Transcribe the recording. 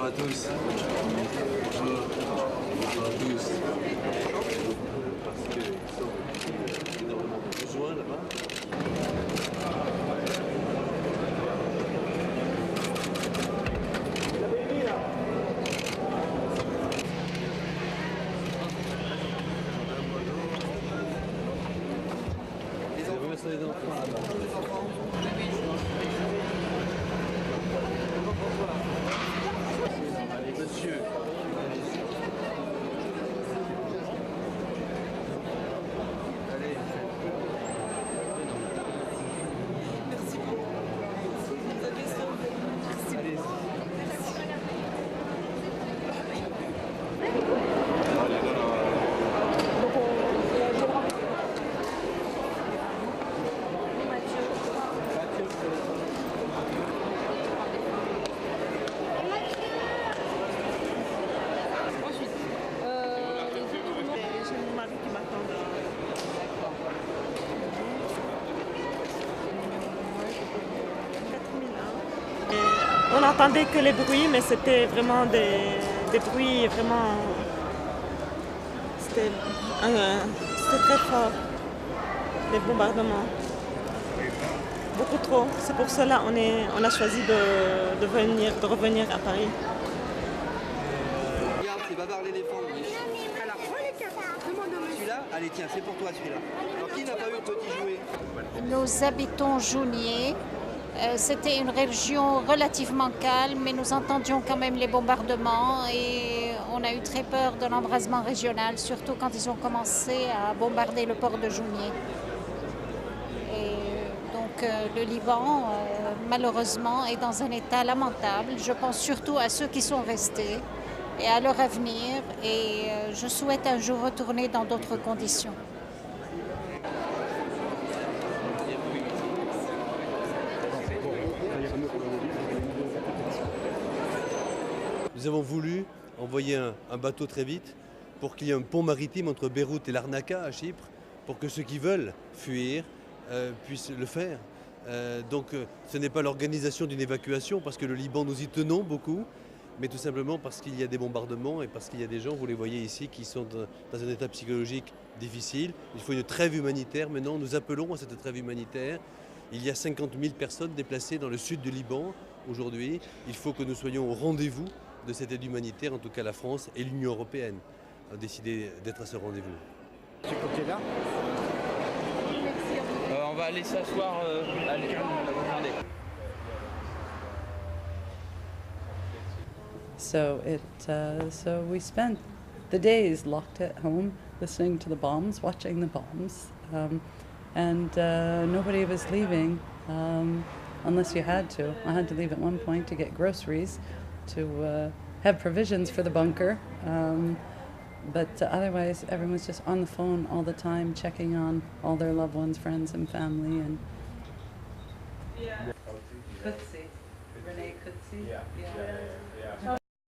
Bonjour à tous. Bonjour. Bonjour à tous. Parce qu'ils ont énormément de besoins là-bas. Les enfants là-bas. Monsieur. Allez. Merci beaucoup. Vous avez sauvé. Merci. Allez. J'ai mon mari qui m'attend dehors. 4001. Et on n'entendait que les bruits, mais c'était vraiment des bruits vraiment. C'était très fort, les bombardements. Beaucoup trop. C'est pour cela on a choisi de revenir à Paris. Regarde, c'est Bavard l'éléphant. Alors, prends les cartes. Celui-là, allez, tiens, c'est pour toi celui-là. Alors, qui n'a pas eu le petit jouet? Nous habitons Jounier. C'était une région relativement calme, mais nous entendions quand même les bombardements et on a eu très peur de l'embrasement régional, surtout quand ils ont commencé à bombarder le port de Jounier. Et donc le Liban, malheureusement, est dans un état lamentable. Je pense surtout à ceux qui sont restés et à leur avenir et je souhaite un jour retourner dans d'autres conditions. Nous avons voulu envoyer un bateau très vite pour qu'il y ait un pont maritime entre Beyrouth et Larnaca à Chypre, pour que ceux qui veulent fuir puissent le faire. Donc ce n'est pas l'organisation d'une évacuation, parce que le Liban, nous y tenons beaucoup, mais tout simplement parce qu'il y a des bombardements et parce qu'il y a des gens, vous les voyez ici, qui sont dans un état psychologique difficile. Il faut une trêve humanitaire. Maintenant, nous appelons à cette trêve humanitaire. Il y a 50 000 personnes déplacées dans le sud du Liban aujourd'hui. Il faut que nous soyons au rendez-vous de cette aide humanitaire, en tout cas la France et l'Union européenne ont décidé d'être à ce rendez-vous. Ce côté-là. On va aller s'asseoir à l'écran. So we spent the days locked at home, listening to the bombs, watching the bombs, and nobody was leaving unless you had to. I had to leave at one point to get groceries, to have provisions for the bunker, but otherwise everyone was just on the phone all the time, checking on all their loved ones, friends and family. And Kutsi, Renee Kutsi. Yeah.